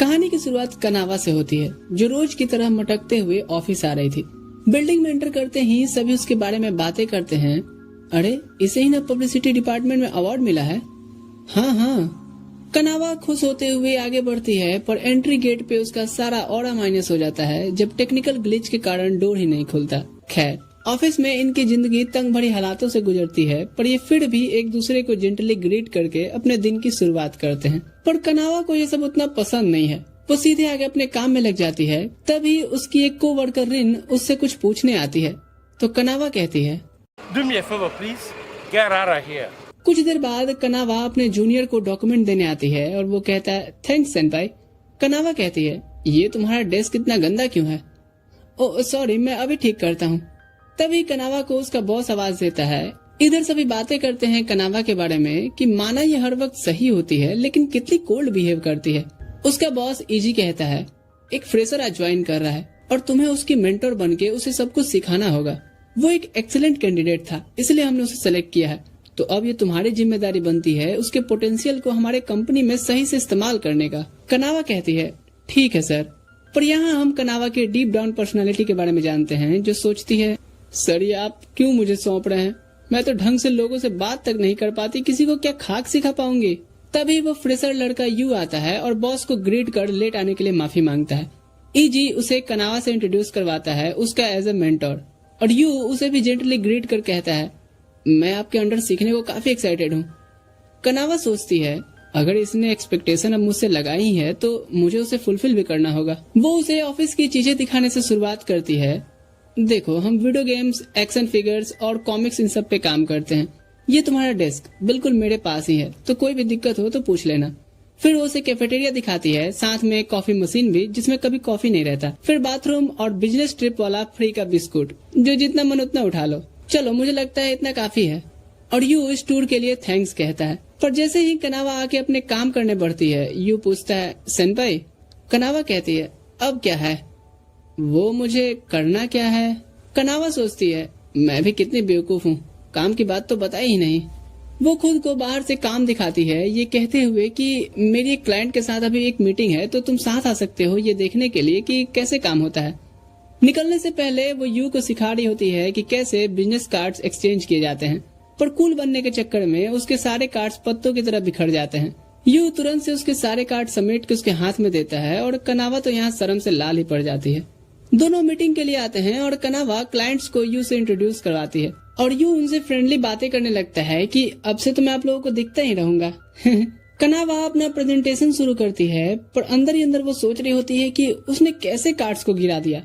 कहानी की शुरुआत कनावा से होती है, जो रोज की तरह मटकते हुए ऑफिस आ रही थी। बिल्डिंग में एंटर करते ही सभी उसके बारे में बातें करते हैं। अरे, इसे ही ना पब्लिसिटी डिपार्टमेंट में अवार्ड मिला है। हाँ। कनावा खुश होते हुए आगे बढ़ती है, पर एंट्री गेट पे उसका सारा ऑरा माइनस हो जाता है जब टेक्निकल ग्लिच के कारण डोर ही नहीं खुलता। खैर, ऑफिस में इनकी जिंदगी तंग भरी हालातों से गुजरती है, पर ये फिर भी एक दूसरे को जेंटली ग्रीट करके अपने दिन की शुरुआत करते हैं। पर कनावा को ये सब उतना पसंद नहीं है। वो सीधे आगे अपने काम में लग जाती है। तभी उसकी एक कोवर्कर रिन उससे कुछ पूछने आती है, तो कनावा कहती है, Do me a favor, please. Get out of here. कुछ देर बाद कनावा अपने जूनियर को डॉक्यूमेंट देने आती है और वो कहता है, थैंक्स सेनपाई। कनावा कहती है, ये तुम्हारा डेस्क इतना गंदा क्यों है? ओ सॉरी, मैं अभी ठीक करता हूँ। तभी कनावा को उसका बॉस आवाज देता है। इधर सभी बातें करते हैं कनावा के बारे में कि माना ये हर वक्त सही होती है, लेकिन कितनी कोल्ड बिहेव करती है। उसका बॉस इजी कहता है, एक फ्रेशर आज ज्वाइन कर रहा है और तुम्हें उसकी मेंटर बनके उसे सब कुछ सिखाना होगा। वो एक एक्सीलेंट कैंडिडेट था, इसलिए हमने उसे सेलेक्ट किया है। तो अब ये तुम्हारी जिम्मेदारी बनती है उसके पोटेंशियल को हमारे कंपनी में सही से इस्तेमाल करने का। कनावा कहती है, ठीक है सर। पर यहाँ हम कनावा के डीप डाउन पर्सनालिटी के बारे में जानते हैं, जो सोचती है, सर ये आप क्यों मुझे सौंप रहे हैं? मैं तो ढंग से लोगों से बात तक नहीं कर पाती, किसी को क्या खाक सिखा पाऊंगी। तभी वो फ्रेशर लड़का यू आता है और बॉस को ग्रीट कर लेट आने के लिए माफी मांगता है। ईजी उसे कनावा से इंट्रोड्यूस करवाता है उसका एज ए मेंटर, और यू उसे भी जेंटली ग्रीट कर कहता है, मैं आपके अंडर सीखने को काफी एक्साइटेड हूँ। कनावा सोचती है, अगर इसने एक्सपेक्टेशन अब मुझसे लगाई है तो मुझे उसे फुलफिल भी करना होगा। वो उसे ऑफिस की चीजें दिखाने से शुरुआत करती है। देखो, हम वीडियो गेम्स, एक्शन फिगर्स और कॉमिक्स इन सब पे काम करते हैं। ये तुम्हारा डेस्क बिल्कुल मेरे पास ही है, तो कोई भी दिक्कत हो तो पूछ लेना। फिर वो उसे कैफेटेरिया दिखाती है, साथ में कॉफी मशीन भी जिसमें कभी कॉफी नहीं रहता। फिर बाथरूम और बिजनेस ट्रिप वाला फ्री का बिस्कुट, जो जितना मन उतना उठा लो। चलो, मुझे लगता है इतना काफी है। और यू इस टूर के लिए थैंक्स कहता है। पर जैसे ही कनावा आके अपने काम करने बढ़ती है, यू पूछता है, सेनपाई। कनावा कहती है, अब क्या है? वो मुझे करना क्या है? कनावा सोचती है, मैं भी कितनी बेवकूफ हूँ, काम की बात तो बताई ही नहीं। वो खुद को बाहर से काम दिखाती है, ये कहते हुए कि मेरी एक क्लाइंट के साथ अभी एक मीटिंग है, तो तुम साथ आ सकते हो ये देखने के लिए कि कैसे काम होता है। निकलने से पहले वो यू को सिखा रही होती है कि कैसे बिजनेस कार्ड्स एक्सचेंज किए जाते हैं, पर कूल बनने के चक्कर में उसके सारे कार्ड्स पत्तों की तरह बिखर जाते हैं। यू तुरंत से उसके सारे कार्ड समेट के उसके हाथ में देता है और कनावा तो यहाँ शर्म से लाल ही पड़ जाती है। दोनों मीटिंग के लिए आते हैं और कनावा क्लाइंट्स को यू से इंट्रोड्यूस करवाती है और यू उनसे फ्रेंडली बातें करने लगता है कि अब से तो मैं आप लोगों को दिखता ही रहूंगा। कनावा अपना प्रेजेंटेशन शुरू करती है, पर अंदर ही अंदर वो सोच रही होती है कि उसने कैसे कार्ड्स को गिरा दिया।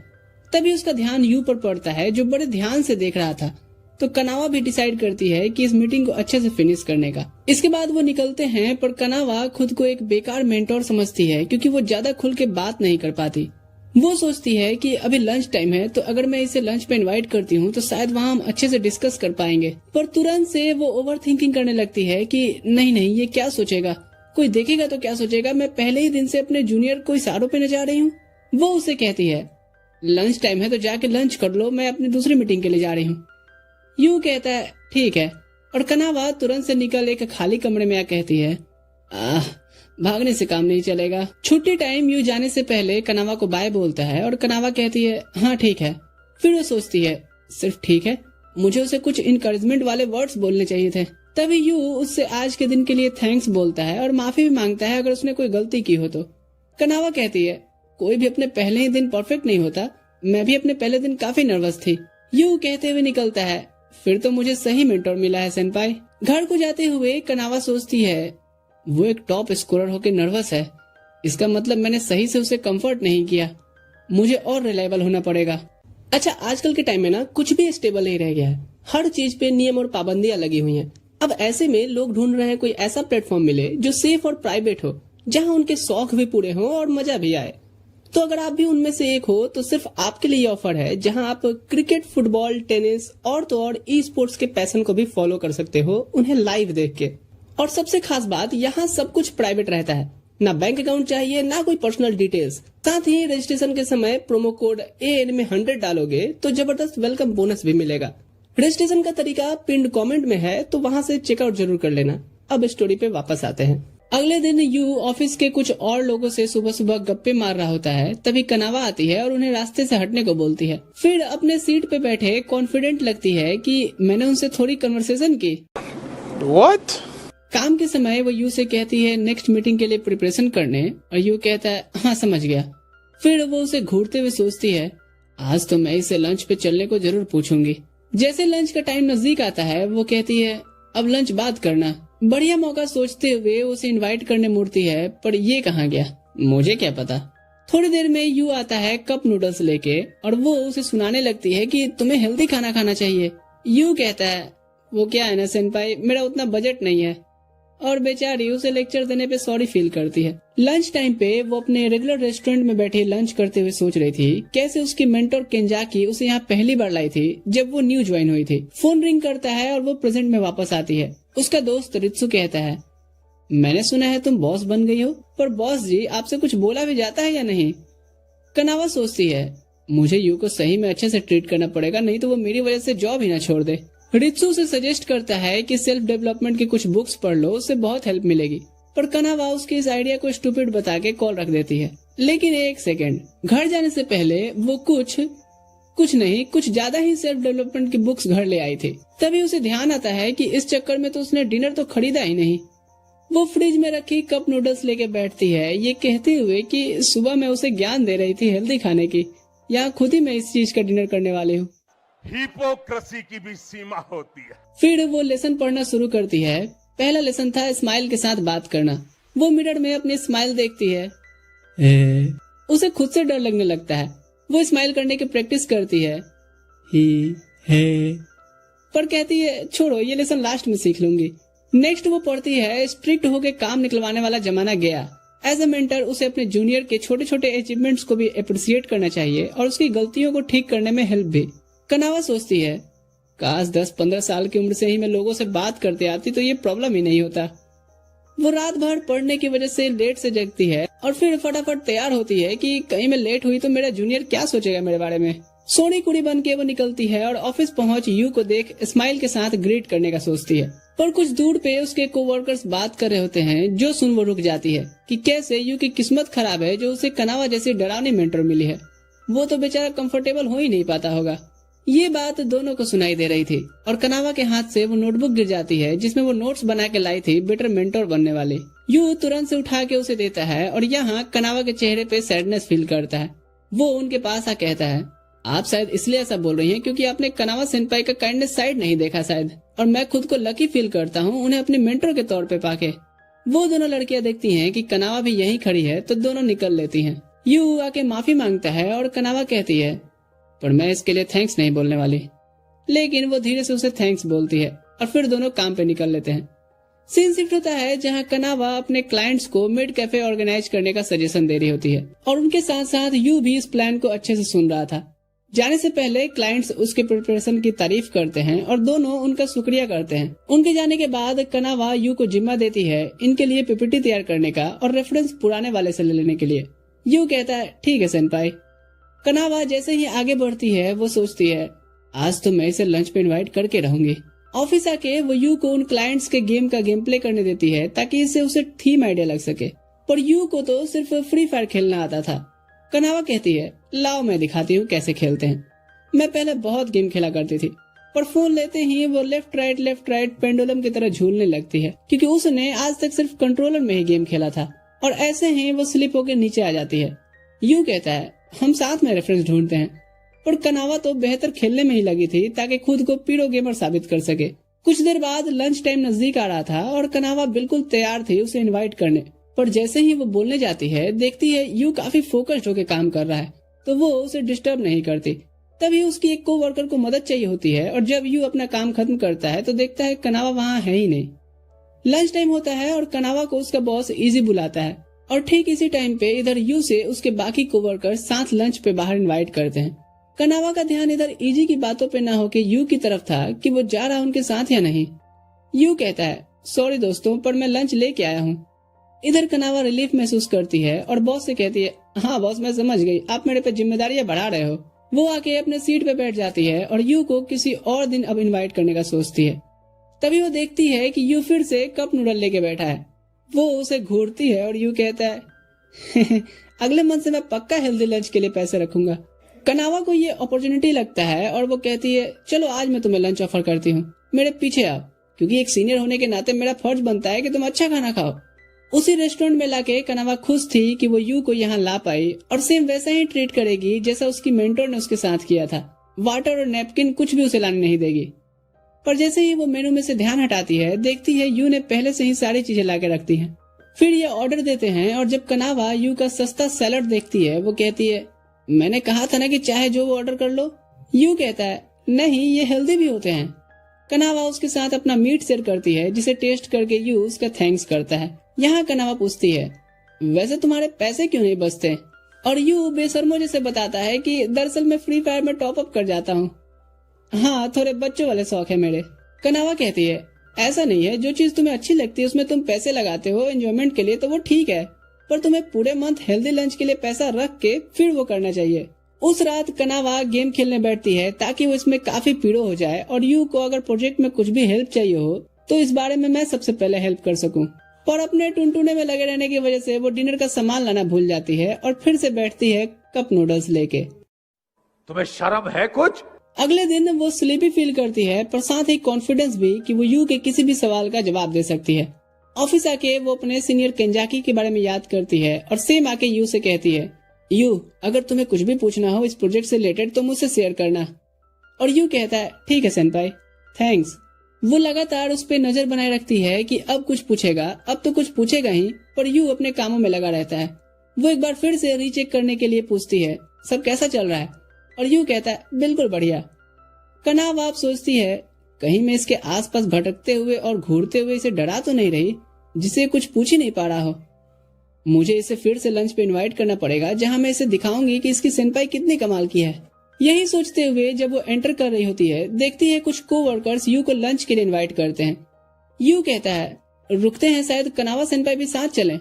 तभी उसका ध्यान यू पर पड़ता है, जो बड़े ध्यान से देख रहा था। तो कनावा भी डिसाइड करती है कि इस मीटिंग को अच्छे से फिनिश करने का। इसके बाद वो निकलते हैं, पर कनावा खुद को एक बेकार मेंटोर समझती है, क्योंकि वो ज्यादा खुल के बात नहीं कर पाती। वो सोचती है कि अभी लंच टाइम है, तो अगर मैं इसे लंच पे इनवाइट करती हूँ तो शायद वहाँ हम अच्छे से डिस्कस कर पाएंगे। पर तुरंत से वो ओवर थिंकिंग करने लगती है कि नहीं, ये क्या सोचेगा, कोई देखेगा तो क्या सोचेगा, मैं पहले ही दिन से अपने जूनियर को इशारों पे न जा रही हूँ। वो उसे कहती है, लंच टाइम है तो जाके लंच कर लो, मैं अपनी दूसरी मीटिंग के लिए जा रही हूँ। यू कहता है, ठीक है, और कनावा तुरंत से निकल एक खाली कमरे में आ कहती है, भागने से काम नहीं चलेगा। छुट्टी टाइम यू जाने से पहले कनावा को बाय बोलता है और कनावा कहती है, हाँ ठीक है। फिर वो सोचती है, सिर्फ ठीक है, मुझे उसे कुछ इनकरेजमेंट वाले वर्ड्स बोलने चाहिए थे। तभी यू उससे आज के दिन के लिए थैंक्स बोलता है और माफी भी मांगता है अगर उसने कोई गलती की हो तो। कनावा कहती है, कोई भी अपने पहले ही दिन परफेक्ट नहीं होता, मैं भी अपने पहले दिन काफी नर्वस थी। यू कहते हुए निकलता है, फिर तो मुझे सही मेंटोर मिला है सेनपाई। घर को जाते हुए कनावा सोचती है, वो एक टॉप स्कोरर होकर नर्वस है, इसका मतलब मैंने सही से उसे कंफर्ट नहीं किया, मुझे और रिलायबल होना पड़ेगा। अच्छा, आजकल के टाइम में ना कुछ भी स्टेबल नहीं रह गया है, हर चीज पे नियम और पाबंदियां लगी हुई हैं। अब ऐसे में लोग ढूंढ रहे हैं कोई ऐसा प्लेटफॉर्म मिले जो सेफ और प्राइवेट हो, जहां उनके शौक भी पूरे हो और मजा भी आए। तो अगर आप भी उनमें से एक हो तो सिर्फ आपके लिए ऑफर है, जहां आप क्रिकेट, फुटबॉल, टेनिस और तो और ई स्पोर्ट्स के पैशन को भी फॉलो कर सकते हो, उन्हें लाइव देख के। और सबसे खास बात, यहाँ सब कुछ प्राइवेट रहता है, ना बैंक अकाउंट चाहिए, ना कोई पर्सनल डिटेल्स। साथ ही रजिस्ट्रेशन के समय प्रोमो कोड AN में 100 डालोगे तो जबरदस्त वेलकम बोनस भी मिलेगा। रजिस्ट्रेशन का तरीका पिन्ड कमेंट में है, तो वहाँ से चेकआउट जरूर कर लेना। अब स्टोरी पे वापस आते हैं। अगले दिन यू ऑफिस के कुछ और लोगों से सुबह सुबह गप्पे मार रहा होता है। तभी कनावा आती है और उन्हें रास्ते से हटने को बोलती है। फिर अपने सीट पे बैठे कॉन्फिडेंट लगती है कि मैंने उनसे थोड़ी कन्वर्सेशन की। What? काम के समय वो यू से कहती है नेक्स्ट मीटिंग के लिए प्रिपरेशन करने, और यू कहता है हाँ समझ गया। फिर वो उसे घूरते हुए सोचती है आज तो मैं इसे लंच पे चलने को जरूर पूछूंगी। जैसे लंच का टाइम नजदीक आता है वो कहती है अब लंच बात करना। बढ़िया मौका सोचते हुए उसे इनवाइट करने मुड़ती है, पर ये कहाँ गया मुझे क्या पता। थोड़ी देर में यू आता है कप नूडल्स लेके और वो उसे सुनाने लगती है कि तुम्हें हेल्दी खाना खाना चाहिए। यू कहता है वो क्या है ना सेनपाई, मेरा उतना बजट नहीं है, और बेचारी उसे लेक्चर देने पे सॉरी फील करती है। लंच टाइम पे वो अपने रेगुलर रेस्टोरेंट में बैठे लंच करते हुए सोच रही थी कैसे उसकी मेंटर केंजाकी उसे यहाँ पहली बार लाई थी जब वो न्यू ज्वाइन हुई थी। फोन रिंग करता है और वो प्रेजेंट में वापस आती है। उसका दोस्त रित्सु कहता है मैंने सुना है तुम बॉस बन गई हो, पर बॉस जी आपसे कुछ बोला भी जाता है या नहीं। कनावा सोचती है मुझे यू को सही में अच्छे से ट्रीट करना पड़ेगा, नहीं तो वो मेरी वजह से जॉब ही ना छोड़ दे। रित्सु से सजेस्ट करता है कि सेल्फ डेवलपमेंट की कुछ बुक्स पढ़ लो, उससे बहुत हेल्प मिलेगी, पर कनावा उसके इस आइडिया को स्टूपिड बता के कॉल रख देती है। लेकिन एक सेकंड, घर जाने से पहले वो कुछ ज्यादा ही सेल्फ डेवलपमेंट की बुक्स घर ले आई थी। तभी उसे ध्यान आता है कि इस चक्कर में तो उसने डिनर तो खरीदा ही नहीं। वो फ्रिज में रखी कप नूडल्स लेके बैठती है, ये कहते हुए कि सुबह मैं उसे ज्ञान दे रही थी हेल्दी खाने की, यहाँ खुद ही मैं इस चीज का डिनर करने वाली हूँ। हिपोक्रेसी की भी सीमा होती है। फिर वो लेसन पढ़ना शुरू करती है। पहला लेसन था स्माइल के साथ बात करना। वो मिरर में अपनी स्माइल देखती है, उसे खुद से डर लगने लगता है। वो स्माइल करने की प्रैक्टिस करती है पर कहती है छोड़ो ये लेसन लास्ट में सीख लूंगी। नेक्स्ट वो पढ़ती है स्ट्रिक्ट होके काम निकलवाने वाला जमाना गया। एज ए मेंटर उसे अपने जूनियर के छोटे छोटे अचीवमेंट्स को भी अप्रिशिएट करना चाहिए और उसकी गलतियों को ठीक करने में हेल्प भी। कनावा सोचती है काश 10-15 साल की उम्र से ही मैं लोगों से बात करते आती तो ये प्रॉब्लम ही नहीं होता। वो रात भर पढ़ने की वजह से लेट से जगती है और फिर फटाफट तैयार होती है कि कहीं मैं लेट हुई तो मेरा जूनियर क्या सोचेगा मेरे बारे में। सोनी कुड़ी बन के वो निकलती है और ऑफिस पहुंच यू को देख स्माइल के साथ ग्रीट करने का सोचती है, पर कुछ दूर पे उसके कोवर्कर्स बात कर रहे होते हैं जो सुन वो रुक जाती है कि कैसे यू की किस्मत खराब है जो उसे कनावा जैसी डरावनी मेंटर मिली है। वो तो बेचारा कंफर्टेबल हो ही नहीं पाता होगा। ये बात दोनों को सुनाई दे रही थी और कनावा के हाथ से वो नोटबुक गिर जाती है जिसमें वो नोट्स बना के लाई थी बेटर मेंटर बनने वाली। यू तुरंत से उठा के उसे देता है और यहाँ कनावा के चेहरे पे सैडनेस फील करता है। वो उनके पास आ कहता है आप शायद इसलिए ऐसा बोल रही हैं क्योंकि आपने कनावा सेनपाई का काइंडनेस साइड नहीं देखा शायद, और मैं खुद को लकी फील करता हूँ उन्हें अपने मेंटर के तौर पे पाके। वो दोनों लड़कियां देखती हैं कि कनावा भी यहीं खड़ी है तो दोनों निकल लेती हैं। यू आके माफी मांगता है और कनावा कहती है पर मैं इसके लिए थैंक्स नहीं बोलने वाली, लेकिन वो धीरे से उसे थैंक्स बोलती है और फिर दोनों काम पे निकल लेते हैं। सीन शिफ्ट होता है जहाँ कनावा अपने क्लाइंट्स को मिड कैफे ऑर्गेनाइज करने का सजेशन दे रही होती है और उनके साथ साथ यू भी इस प्लान को अच्छे से सुन रहा था। जाने से पहले क्लाइंट्स उसके प्रिपरेशन की तारीफ करते हैं और दोनों उनका शुक्रिया करते हैं। उनके जाने के बाद कनावा यू को जिम्मा देती है इनके लिए पीपीटी तैयार करने का और रेफरेंस पुराने वाले से लेने के लिए। यू कहता है ठीक है सेनपाई। कनावा जैसे ही आगे बढ़ती है वो सोचती है आज तो मैं इसे लंच पे इनवाइट करके रहूंगी। ऑफिस आके वो यू को उन क्लाइंट्स के गेम का गेम प्ले करने देती है ताकि इससे उसे थीम आइडिया लग सके, पर यू को तो सिर्फ फ्री फायर खेलना आता था। कनावा कहती है लाओ मैं दिखाती हूँ कैसे खेलते हैं। मैं पहले बहुत गेम खेला करती थी, पर फोन लेते ही वो लेफ्ट राइट पेंडुलम की तरह झूलने लगती है क्योंकि उसने आज तक सिर्फ कंट्रोलर में ही गेम खेला था, और ऐसे ही वो स्लिप होकर नीचे आ जाती है। यू कहता है हम साथ में रेफरेंस ढूंढते हैं, पर कनावा तो बेहतर खेलने में ही लगी थी ताकि खुद को प्रो गेमर साबित कर सके। कुछ देर बाद लंच टाइम नजदीक आ रहा था और कनावा बिल्कुल तैयार थी उसे इनवाइट करने, पर जैसे ही वो बोलने जाती है देखती है यू काफी फोकस्ड होकर काम कर रहा है तो वो उसे डिस्टर्ब नहीं करती। तभी उसकी एक कोवर्कर को मदद चाहिए होती है और जब यू अपना काम खत्म करता है तो देखता है कनावा वहाँ है ही नहीं। लंच टाइम होता है और कनावा को उसका बॉस इजी बुलाता है और ठीक इसी टाइम पे इधर यू से उसके बाकी कोवर्कर साथ लंच पे बाहर इनवाइट करते हैं। कनावा का ध्यान इधर इजी की बातों पे न होके यू की तरफ था कि वो जा रहा उनके साथ या नहीं। यू कहता है सॉरी दोस्तों पर मैं लंच लेके आया हूँ। इधर कनावा रिलीफ महसूस करती है और बॉस से कहती है हाँ बॉस मैं समझ गई, आप मेरे पे जिम्मेदारियां बढ़ा रहे हो। वो आके अपने सीट पे बैठ जाती है और यू को किसी और दिन अब इनवाइट करने का सोचती है। तभी वो देखती है कि यू फिर से कप नूडल लेके बैठा है। वो उसे घूरती है और यू कहता है अगले मंथ से मैं पक्का हेल्दी लंच के लिए पैसे रखूंगा। कनावा को ये अपॉर्चुनिटी लगता है और वो कहती है चलो आज मैं तुम्हें लंच ऑफर करती हूँ, मेरे पीछे आओ, क्योंकि एक सीनियर होने के नाते मेरा फर्ज बनता है कि तुम अच्छा खाना खाओ। उसी रेस्टोरेंट में लाके कनावा खुश थी कि वो यू को यहाँ ला पाई और सेम वैसा ही ट्रीट करेगी जैसा उसकी मेंटोर ने उसके साथ किया था। वाटर और नैपकिन कुछ भी उसे लाने नहीं देगी। पर जैसे ही वो मेनू में से ध्यान हटाती है, देखती है यू ने पहले से ही सारी चीजें लाके रखती हैं। फिर ये ऑर्डर देते हैं और जब कनावा यू का सस्ता सैलड देखती है, वो कहती है मैंने कहा था ना कि चाहे जो वो ऑर्डर कर लो। यू कहता है नहीं, ये हेल्दी भी होते हैं। कनावा उसके साथ अपना मीट शेयर करती है जिसे टेस्ट करके यू उसका थैंक्स करता है। यहाँ कनावा पूछती है वैसे तुम्हारे पैसे क्यों नहीं बचते, और यू बेशर्मो जैसे बताता है कि दरअसल मैं फ्री फायर में टॉप अप कर जाता हूँ। हाँ, थोड़े बच्चों वाले शौक है मेरे। कनावा कहती है ऐसा नहीं है, जो चीज तुम्हें अच्छी लगती है उसमें तुम पैसे लगाते हो एंजॉयमेंट के लिए तो वो ठीक है, पर तुम्हें पूरे मंथ हेल्दी लंच के लिए पैसा रख के फिर वो करना चाहिए। उस रात कनावा गेम खेलने बैठती है ताकि वो इसमें काफी पीड़ो हो जाए और यू को अगर प्रोजेक्ट में कुछ भी हेल्प चाहिए हो तो इस बारे में मैं सबसे पहले हेल्प कर सकूं। पर अपने टुनटुने में लगे रहने की वजह से वो डिनर का सामान लाना भूल जाती है और फिर से बैठती है कप नूडल्स लेके। तुम्हें शर्म है कुछ? अगले दिन वो स्लीपी फील करती है पर साथ ही कॉन्फिडेंस भी कि वो यू के किसी भी सवाल का जवाब दे सकती है। ऑफिस आके वो अपने सीनियर केंजाकी के बारे में याद करती है और सेम आके यू से कहती है यू अगर तुम्हें कुछ भी पूछना हो इस प्रोजेक्ट से रिलेटेड तो मुझसे शेयर करना। और यू कहता है ठीक है सेनपाई, थैंक्स। वो लगातार उस पे नजर बनाए रखती है कि अब कुछ पूछेगा, अब तो कुछ पूछेगा ही, पर यू अपने कामों में लगा रहता है। वो एक बार फिर से रीचेक करने के लिए पूछती है सब कैसा चल रहा है, और यू कहता है बिल्कुल बढ़िया। कनावा आप सोचती है कहीं मैं इसके आसपास भटकते हुए और घूरते हुए इसे डरा तो नहीं रही जिसे कुछ पूछ ही नहीं पा रहा हो। मुझे इसे फिर से लंच पे इनवाइट करना पड़ेगा जहां मैं इसे दिखाऊंगी कि इसकी सेनपाई कितनी कमाल की है। यही सोचते हुए जब वो एंटर कर रही होती है, देखती है कुछ कोवर्कर्स यू को लंच के लिए इनवाइट करते हैं। यू कहता है रुकते हैं, शायद कनावा सेनपाई भी साथ चलें।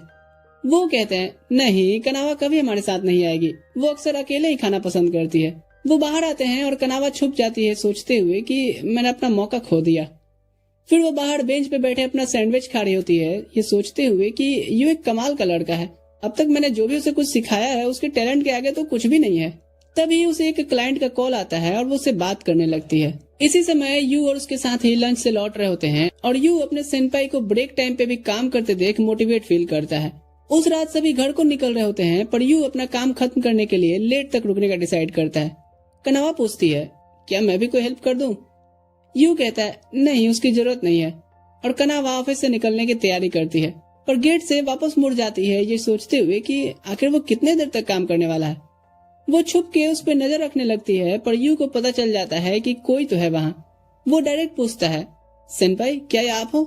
वो कहते हैं नहीं, कनावा कभी हमारे साथ नहीं आएगी, वो अक्सर अकेले ही खाना पसंद करती है। वो बाहर आते हैं और कनावा छुप जाती है सोचते हुए कि मैंने अपना मौका खो दिया। फिर वो बाहर बेंच पे बैठे अपना सैंडविच खा रही होती है, ये सोचते हुए कि यू एक कमाल का लड़का है, अब तक मैंने जो भी उसे कुछ सिखाया है उसके टैलेंट के आगे तो कुछ भी नहीं है। तभी उसे एक क्लाइंट का कॉल आता है और वो उससे बात करने लगती है। इसी समय यू और उसके साथ ही लंच से लौट रहे होते हैं और यू अपने सेनपाई को ब्रेक टाइम पे भी काम करते देख मोटिवेट फील करता है। उस रात सभी घर को निकल रहे होते हैं पर यू अपना काम खत्म करने के लिए लेट तक रुकने का डिसाइड करता है। कनावा पूछती है क्या मैं भी कोई हेल्प कर दूं? यू कहता है नहीं, उसकी जरूरत नहीं है, और कनावा ऑफिस से निकलने की तैयारी करती है पर गेट से वापस मुड़ जाती है ये सोचते हुए कि आखिर वो कितने देर तक काम करने वाला है। वो छुप के उस पर नजर रखने लगती है पर यू को पता चल जाता है कि कोई तो है वहाँ। वो डायरेक्ट पूछता है सेनपाई क्या ये आप हो?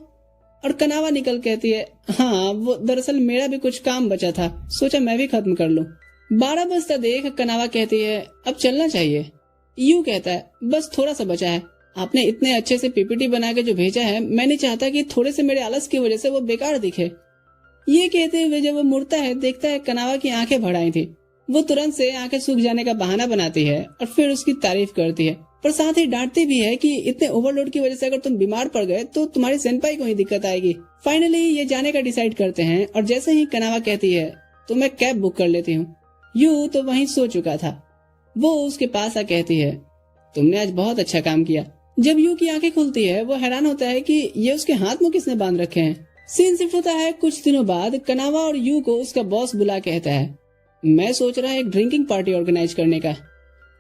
और कनावा निकल कहती है हाँ, वो दरअसल मेरा भी कुछ काम बचा था, सोचा मैं भी खत्म कर लूं। 12 बजता देख कनावा कहती है अब चलना चाहिए। यू कहता है बस थोड़ा सा बचा है, आपने इतने अच्छे से पीपीटी बना के जो भेजा है, मैं नहीं चाहता कि थोड़े से मेरे आलस की वजह से वो बेकार दिखे। ये कहते हुए जब वो मुड़ता है देखता है कनावा की आंखें भर आई थी। वो तुरंत से आंखें सूख जाने का बहाना बनाती है और फिर उसकी तारीफ करती है पर साथ ही डांटती भी है कि इतने ओवरलोड की वजह से अगर तुम बीमार पड़ गए तो तुम्हारी सेनपाई को ही दिक्कत आएगी। फाइनली ये जाने का डिसाइड करते हैं और जैसे ही कनावा कहती है तो मैं कैब बुक कर लेती हूँ। यू तो वहीं सो चुका था। वो उसके पास आ कहती है तुमने आज बहुत अच्छा काम किया। जब यू की आंखें खुलती है वो हैरान होता है कि ये उसके हाथ में किसने बांध रखे हैं। सीन शिफ्ट होता है कुछ दिनों बाद। कनावा और यू को उसका बॉस बुला कहता है मैं सोच रहा है एक ड्रिंकिंग पार्टी ऑर्गेनाइज करने का।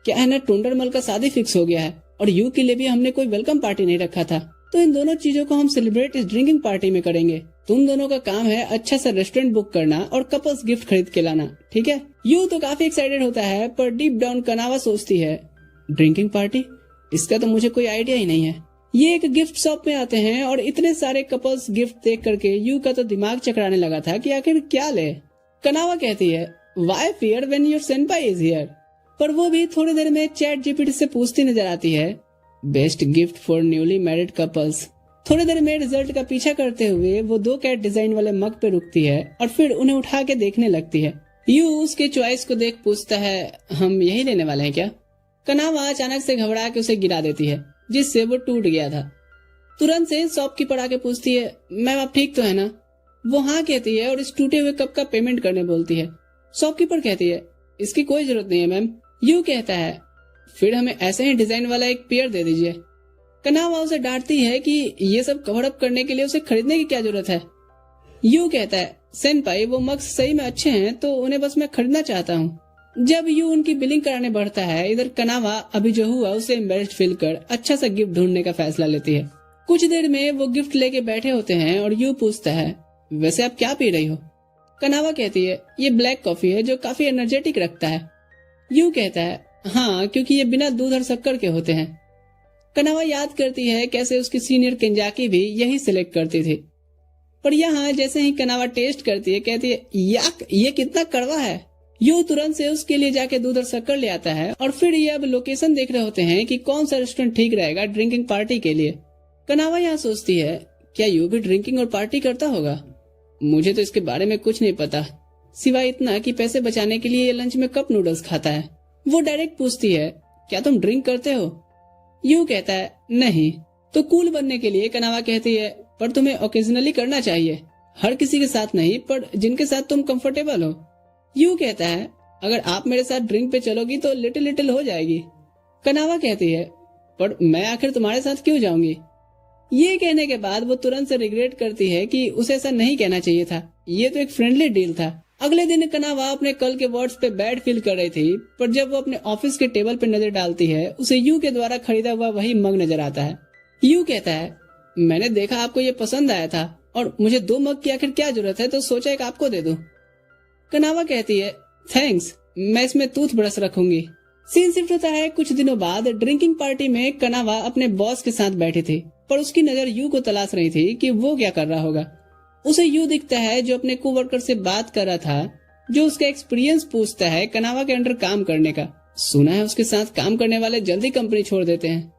क्या है ना, टुंडरमल का शादी फिक्स हो गया है और यू के लिए भी हमने कोई वेलकम पार्टी नहीं रखा था, तो इन दोनों चीजों को हम सेलिब्रेट इस ड्रिंकिंग पार्टी में करेंगे। तुम दोनों का काम है अच्छा सा रेस्टोरेंट बुक करना और कपल्स गिफ्ट खरीद के लाना, ठीक है? यू तो काफी एक्साइटेड होता है पर डीप डाउन कनावा सोचती है ड्रिंकिंग पार्टी, इसका तो मुझे कोई आइडिया ही नहीं है। ये एक गिफ्ट शॉप में आते हैं और इतने सारे कपल्स गिफ्ट देख करके यू का तो दिमाग चकराने लगा था कि आखिर क्या ले। कनावा कहती है why fear when your senpai is here, पर वो भी थोड़ी देर में चैट जीपीटी से पूछती नजर आती है best gift for newly married couples. थोड़ी देर में रिजल्ट का पीछा करते हुए वो 2 कैट डिजाइन वाले मग पे रुकती है और फिर उन्हें उठा के देखने लगती है। यू उसके चॉइस को देख पूछता है हम यही लेने वाले हैं क्या? कनावा अचानक से घबरा के उसे गिरा देती है जिससे वो टूट गया था। तुरंत से शॉपकीपर आके पूछती है मैम आप ठीक तो है ना? वो हाँ कहती है और इस टूटे हुए कप का पेमेंट करने बोलती है। शॉपकीपर कहती है, इसकी कोई जरूरत नहीं है मैम। यू कहता है, फिर हमें ऐसे ही डिजाइन वाला एक पेयर दे दीजिए। कनावा उसे डांटती है कि ये सब कवर अप करने के लिए उसे खरीदने की क्या जरूरत है। यू कहता है, सेनपाई वो मग्स सही में अच्छे हैं तो उन्हें बस मैं खरीदना चाहता हूँ। जब यू उनकी बिलिंग कराने बढ़ता है, इधर कनावा अभी जो हुआ उसे एम्बेरस्ड फील कर अच्छा सा गिफ्ट ढूंढने का फैसला लेती है। कुछ देर में वो गिफ्ट लेके बैठे होते हैं और यू पूछता है, वैसे आप क्या पी रही हो? कनावा कहती है, ये ब्लैक कॉफी है जो काफी एनर्जेटिक रखता है। यू कहता है, हाँ क्योंकि ये बिना दूध और शक्कर के होते हैं। कनावा याद करती है कैसे उसकी सीनियर केंजाकी भी यही सिलेक्ट करती थी, पर यहाँ जैसे ही कनावा टेस्ट करती है कहती है, याक ये कितना कड़वा है। यू तुरंत से उसके लिए जाके दूध और शक्कर ले आता है और फिर ये अब लोकेशन देख रहे होते हैं कि कौन सा रेस्टोरेंट ठीक रहेगा ड्रिंकिंग पार्टी के लिए। कनावा यहाँ सोचती है, क्या यू भी ड्रिंकिंग और पार्टी करता होगा? मुझे तो इसके बारे में कुछ नहीं पता, सिवाय इतना कि पैसे बचाने के लिए ये लंच में कप नूडल्स खाता है। वो डायरेक्ट पूछती है, क्या तुम ड्रिंक करते हो? यू कहता है, नहीं। तो कूल बनने के लिए कनावा कहती है, पर तुम्हें ओकेजनली करना चाहिए, हर किसी के साथ नहीं, पर जिनके साथ तुम कंफर्टेबल हो। यू कहता है, अगर आप मेरे साथ ड्रिंक पे चलोगी तो लिटिल लिटिल हो जाएगी। कनावा कहती है, पर मैं आखिर तुम्हारे साथ क्यों जाऊंगी? ये कहने के बाद वो तुरंत से रिग्रेट करती है कि उसे ऐसा नहीं कहना चाहिए था, ये तो एक फ्रेंडली डील था। अगले दिन कनावा अपने कल के वर्ड्स पे बैड फील कर रही थी, पर जब वो अपने ऑफिस के टेबल पे नजर डालती है उसे यू के द्वारा खरीदा हुआ वही मग नजर आता है। यू कहता है, मैंने देखा आपको ये पसंद आया था और मुझे 2 मग की आखिर क्या जरूरत है, तो सोचा एक आपको दे दूं। कनावा कहती है, थैंक्स, मैं इसमें टूथब्रश रखूंगी। सीन शिफ्ट होता है कुछ दिनों बाद। ड्रिंकिंग पार्टी में कनावा अपने बॉस के साथ बैठी थी, पर उसकी नजर यू को तलाश रही थी कि वो क्या कर रहा होगा। उसे यू दिखता है जो अपने कोवर्कर से बात कर रहा था, जो उसका एक्सपीरियंस पूछता है कनावा के अंडर काम करने का। सुना है उसके साथ काम करने वाले जल्दी कंपनी छोड़ देते हैं।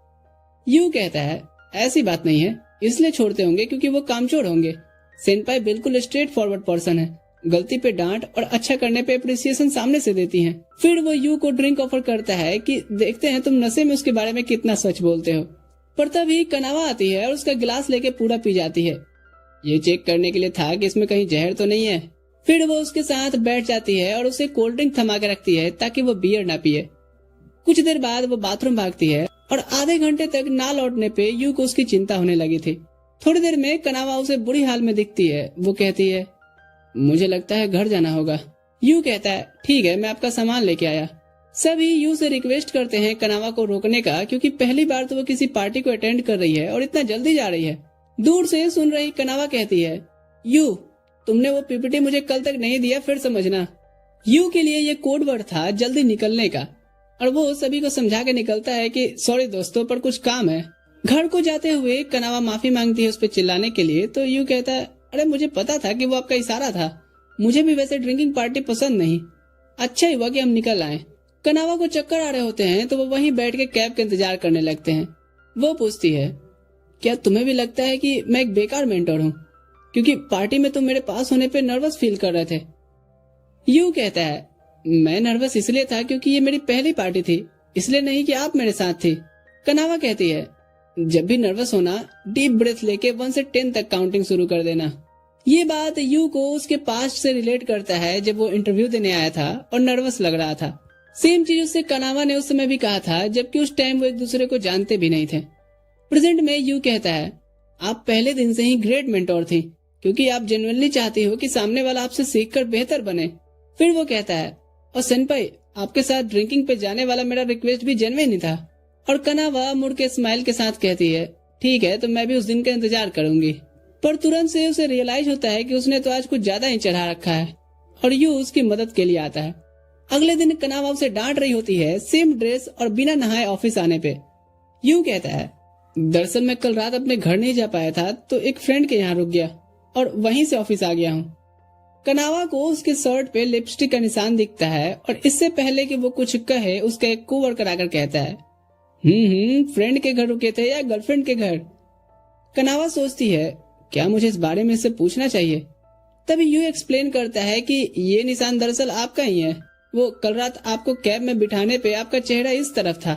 यू कहता है, ऐसी बात नहीं है, इसलिए छोड़ते होंगे क्योंकि वो कामचोर होंगे। सेनपाई बिल्कुल स्ट्रेट फॉरवर्ड पर्सन है, गलती पे डांट और अच्छा करने पे अप्रिसिएशन सामने से देती हैं। फिर वो यू को ड्रिंक ऑफर करता है कि देखते हैं तुम नशे में उसके बारे में कितना सच बोलते हो। पर तभी कनावा आती है और उसका गिलास लेके पूरा पी जाती है। ये चेक करने के लिए था कि इसमें कहीं जहर तो नहीं है। फिर वो उसके साथ बैठ जाती है और उसे कोल्ड ड्रिंक थमा के रखती है ताकि वो बियर ना पिए। कुछ देर बाद वो बाथरूम भागती है और आधे घंटे तक ना लौटने पे यू को उसकी चिंता होने लगी थी। थोड़ी देर में कनावा उसे बुरी हाल में दिखती है। वो कहती है, मुझे लगता है घर जाना होगा। यू कहता है, ठीक है, मैं आपका सामान लेके आया। सभी यू से रिक्वेस्ट करते हैं कनावा को रोकने का, क्योंकि पहली बार तो वो किसी पार्टी को अटेंड कर रही है और इतना जल्दी जा रही है। दूर से सुन रही कनावा कहती है, यू तुमने वो पीपीटी मुझे कल तक नहीं दिया, फिर समझना। यू के लिए ये कोड वर्ड था जल्दी निकलने का, और वो सभी को समझा के निकलता है कि सॉरी दोस्तों, पर कुछ काम है। घर को जाते हुए कनावा माफी मांगती है उस पर चिल्लाने के लिए, तो यू कहता है, अरे मुझे पता था कि वो आपका इशारा था, मुझे भी वैसे ड्रिंकिंग पार्टी पसंद नहीं, अच्छा ही हुआ कि हम निकल आए। कनावा को चक्कर आ रहे होते हैं तो वो वहीं बैठ के कैब का इंतजार करने लगते हैं। वो पूछती है, क्या तुम्हें भी लगता है कि मैं एक बेकार मेंटर हूँ, क्योंकि पार्टी में तुम मेरे पास होने पे नर्वस फील कर रहे थे? यू कहता है, मैं नर्वस इसलिए था क्योंकि ये मेरी पहली पार्टी थी, इसलिए नहीं कि आप मेरे साथ थी। कनावा कहती है, जब भी नर्वस होना डीप ब्रेथ लेके 1 से 10 तक काउंटिंग शुरू कर देना। ये बात यू को उसके पास्ट से रिलेट करता है, जब वो इंटरव्यू देने आया था और नर्वस लग रहा था। सेम चीज उससे कनावा ने उस समय भी कहा था, जबकि उस टाइम वो एक दूसरे को जानते भी नहीं थे। प्रेजेंट में यू कहता है, आप पहले दिन से ही ग्रेट मेंटोर थी, क्योंकि आप जेन्युइनली चाहती हो कि सामने वाला आपसे सीखकर बेहतर बने। फिर वो कहता है, और सेनपाई आपके साथ ड्रिंकिंग पे जाने वाला मेरा रिक्वेस्ट भी जेन्युइन ही था। और कनावा मुड़ के स्माइल के साथ कहती है, ठीक है, तो मैं भी उस दिन का इंतजार करूंगी। पर तुरंत से उसे रियलाइज होता है कि उसने तो आज कुछ ज्यादा ही चढ़ा रखा है, और यू उसकी मदद के लिए आता है। अगले दिन कनावा उसे डांट रही होती है, सेम ड्रेस और बिना नहाए ऑफिस आने पे। यू कहता है, दरअसल मैं कल रात अपने घर नहीं जा पाया था, तो एक फ्रेंड के यहाँ रुक गया और वहीं से ऑफिस आ गया हूँ। कनावा को उसके शर्ट पे लिपस्टिक का निशान दिखता है, और इससे पहले कि वो कुछ कहे उसका एक कोवर्कर आकर कहता है, फ्रेंड के घर रुके थे या गर्लफ्रेंड के घर? कनावा सोचती है, क्या मुझे इस बारे में इससे पूछना चाहिए? तभी यू एक्सप्लेन करता है कि ये निशान दरअसल आपका ही है, वो कल रात आपको कैब में बिठाने पे आपका चेहरा इस तरफ था।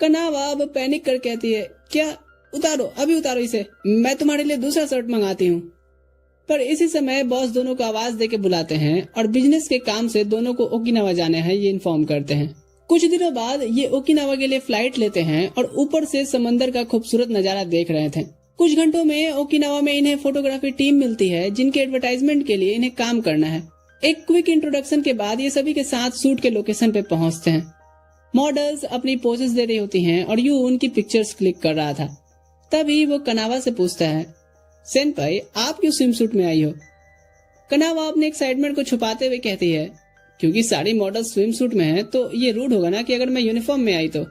कनावा अब पैनिक कर कहती है, क्या? उतारो, अभी उतारो इसे, मैं तुम्हारे लिए दूसरा शर्ट मंगाती हूँ। पर इसी समय बॉस दोनों को आवाज देके बुलाते हैं और बिजनेस के काम से दोनों को ओकिनावा जाना है ये इन्फॉर्म करते हैं। कुछ दिनों बाद ये ओकिनावा के लिए फ्लाइट लेते हैं और ऊपर से समंदर का खूबसूरत नजारा देख रहे थे। कुछ घंटों में ओकिनावा में इन्हें फोटोग्राफी टीम मिलती है जिनके एडवर्टाइजमेंट के लिए इन्हें काम करना है। एक क्विक इंट्रोडक्शन के बाद ये सभी के साथ शूट के लोकेशन पे पहुंचते हैं। मॉडल्स अपनी पोजेस दे रही होती हैं और यू उनकी पिक्चर्स क्लिक कर रहा था। तभी वो कनावा से पूछता है, सेनपाई आप क्यों स्विम सूट में आई हो? कनावा अपने एक्साइटमेंट को छुपाते हुए कहती है, क्योंकि सारी मॉडल स्विम सूट में है तो ये रूड होगा ना कि अगर मैं यूनिफॉर्म में आई तो।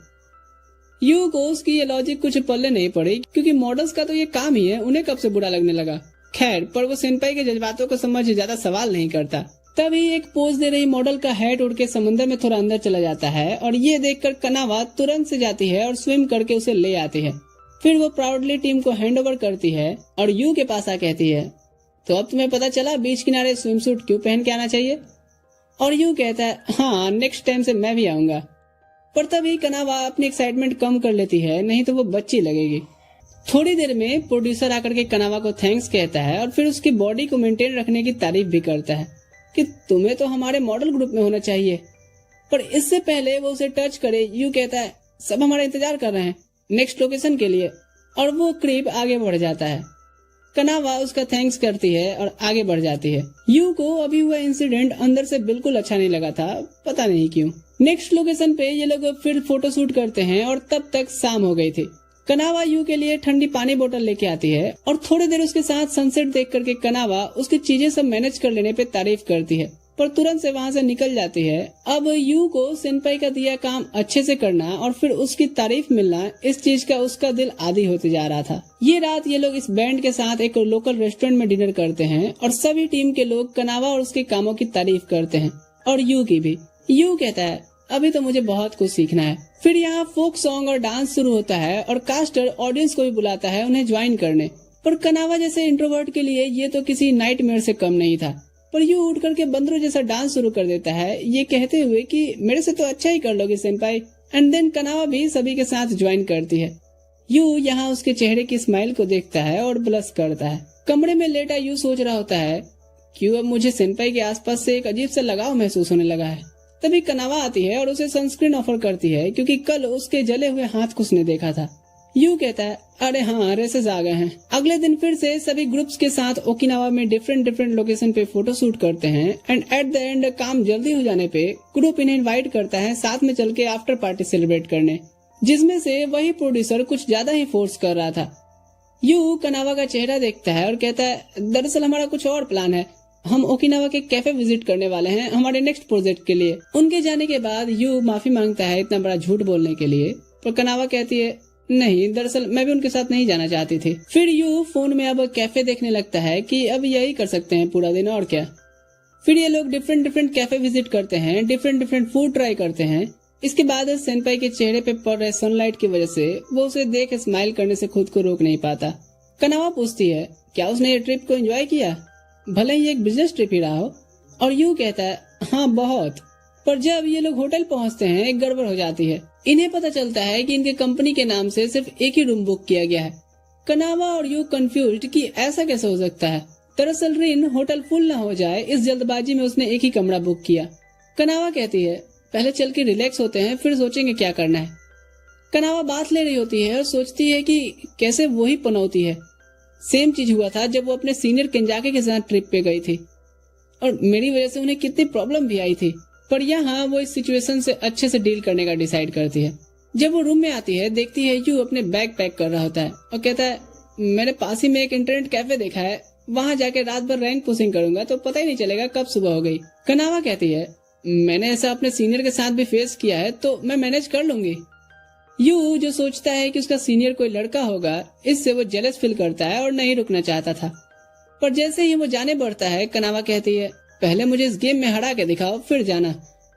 यू को उसकी ये लॉजिक कुछ पल्ले नहीं पड़ी क्योंकि मॉडल्स का तो ये काम ही है, उन्हें कब से बुरा लगने लगा। खैर, पर वो सेनपाई के जज्बातों को समझ ज्यादा सवाल नहीं करता। तभी एक पोज दे रही मॉडल का हेड उड़ के समुद्र में थोड़ा अंदर चला जाता है और ये देखकर कनावा तुरंत से जाती है और स्विम करके उसे ले आती है। फिर वो प्राउडली टीम को हैंड ओवर करती है और यू के पास आ कहती है, तो अब तुम्हें पता चला बीच किनारे स्विम सूट क्यों पहन के आना चाहिए? और यू कहता है, हाँ नेक्स्ट टाइम से मैं भी आऊंगा। पर तभी कनावा अपनी एक्साइटमेंट कम कर लेती है, नहीं तो वो बच्ची लगेगी। थोड़ी देर में प्रोड्यूसर आकर के कनावा को थैंक्स कहता है और फिर उसकी बॉडी को मेंटेन रखने की तारीफ भी करता है कि तुम्हें तो हमारे मॉडल ग्रुप में होना चाहिए। पर इससे पहले वो उसे टच करे, यू कहता है, सब हमारा इंतजार कर रहे हैं नेक्स्ट लोकेशन के लिए, और वो क्रीप आगे बढ़ जाता है। कनावा उसका थैंक्स करती है और आगे बढ़ जाती है। यू को अभी हुआ इंसिडेंट अंदर से बिल्कुल अच्छा नहीं लगा था, पता नहीं क्यों। नेक्स्ट लोकेशन पे ये लोग फिर फोटो शूट करते हैं और तब तक शाम हो गई थी। कनावा यू के लिए ठंडी पानी बोतल लेके आती है और थोड़ी देर उसके साथ सनसेट देख करके कनावा उसकी चीजें सब मैनेज कर लेने पे तारीफ करती है, पर तुरंत से वहाँ से निकल जाती है। अब यू को सेनपाई का दिया काम अच्छे से करना और फिर उसकी तारीफ मिलना, इस चीज का उसका दिल आदी होते जा रहा था। ये रात ये लोग इस बैंड के साथ एक लोकल रेस्टोरेंट में डिनर करते हैं और सभी टीम के लोग कनावा और उसके कामों की तारीफ करते हैं और यू की भी। यू कहता है, अभी तो मुझे बहुत कुछ सीखना है। फिर यहाँ फोक सॉन्ग और डांस शुरू होता है और कास्टर ऑडियंस को भी बुलाता है उन्हें ज्वाइन करने। पर कनावा जैसे इंट्रोवर्ट के लिए ये तो किसी नाइटमेयर से कम नहीं था। पर यू उठ करके बंदरों जैसा डांस शुरू कर देता है, ये कहते हुए कि मेरे से तो अच्छा ही कर लोगे सेनपाई। एंड देन कनावा भी सभी के साथ ज्वाइन करती है। यू यहाँ उसके चेहरे की स्माइल को देखता है और ब्लश करता है। कमरे में लेटा यू सोच रहा होता है, क्यों अब मुझे सेनपाई के आसपास से एक अजीब सा लगाव महसूस होने लगा है। तभी कनावा आती है और उसे सनस्क्रीन ऑफर करती है क्योंकि कल उसके जले हुए हाथ को उसने देखा था। यू कहता है, अरे हाँ रेसेस आ गए हैं। अगले दिन फिर से सभी ग्रुप्स के साथ ओकिनावा में डिफरेंट लोकेशन पे फोटो शूट करते हैं एंड एट द एंड काम जल्दी हो जाने पे ग्रुप इन्हें इनवाइट करता है साथ में चल के आफ्टर पार्टी सेलिब्रेट करने, जिसमें से वही प्रोड्यूसर कुछ ज्यादा ही फोर्स कर रहा था। यू कनावा का चेहरा देखता है और कहता है, दरअसल हमारा कुछ और प्लान है, हम ओकिनावा के कैफे विजिट करने वाले हैं हमारे नेक्स्ट प्रोजेक्ट के लिए। उनके जाने के बाद यू माफी मांगता है इतना बड़ा झूठ बोलने के लिए, पर कनावा कहती है, नहीं दरअसल मैं भी उनके साथ नहीं जाना चाहती थी। फिर यू फोन में अब कैफे देखने लगता है कि अब यही कर सकते हैं पूरा दिन और क्या। फिर ये लोग डिफरेंट कैफे विजिट करते हैं, डिफरेंट फूड ट्राई करते हैं। इसके बाद सेनपाई के चेहरे पे पड़ रहे सनलाइट की वजह से वो उसे देख स्माइल करने से खुद को रोक नहीं पाता। कनावा पूछती है, क्या उसने ये ट्रिप को एंजॉय किया, भले ही एक बिजनेस ट्रिप ही रहा हो? और यू कहता है, हाँ बहुत। पर जब ये लोग होटल पहुंचते हैं एक गड़बड़ हो जाती है। इन्हें पता चलता है कि इनके कंपनी के नाम से सिर्फ एक ही रूम बुक किया गया है। कनावा और यू कंफ्यूज्ड कि ऐसा कैसे हो सकता है। दरअसल रिन होटल फुल न हो जाए इस जल्दबाजी में उसने एक ही कमरा बुक किया। कनावा कहती है, पहले चल के रिलैक्स होते हैं फिर सोचेंगे क्या करना है। कनावा बात ले रही होती है और सोचती है कि कैसे वही पनौती है। सेम चीज हुआ था जब वो अपने सीनियर केंजाके के साथ ट्रिप पे गई थी और मेरी वजह से उन्हें कितनी प्रॉब्लम भी आई थी। पर यहाँ वो इस सिचुएशन से अच्छे से डील करने का डिसाइड करती है। जब वो रूम में आती है देखती है यू अपने बैग पैक कर रहा होता है और कहता है, मेरे पास ही में एक इंटरनेट कैफे देखा है, वहाँ जाके रात भर रैंक पुशिंग करूंगा तो पता ही नहीं चलेगा कब सुबह हो गई। कनावा कहती है, मैंने ऐसा अपने सीनियर के साथ भी फेस किया है तो मैं मैनेज कर लूंगी। यू जो सोचता है कि उसका सीनियर कोई लड़का होगा, इससे वो जेलस फील करता है और नहीं रुकना चाहता था। पर जैसे ही वो जाने बढ़ता है कनावा कहती है, पहले मुझे इस गेम में हरा के दिखाओ फिर जाना,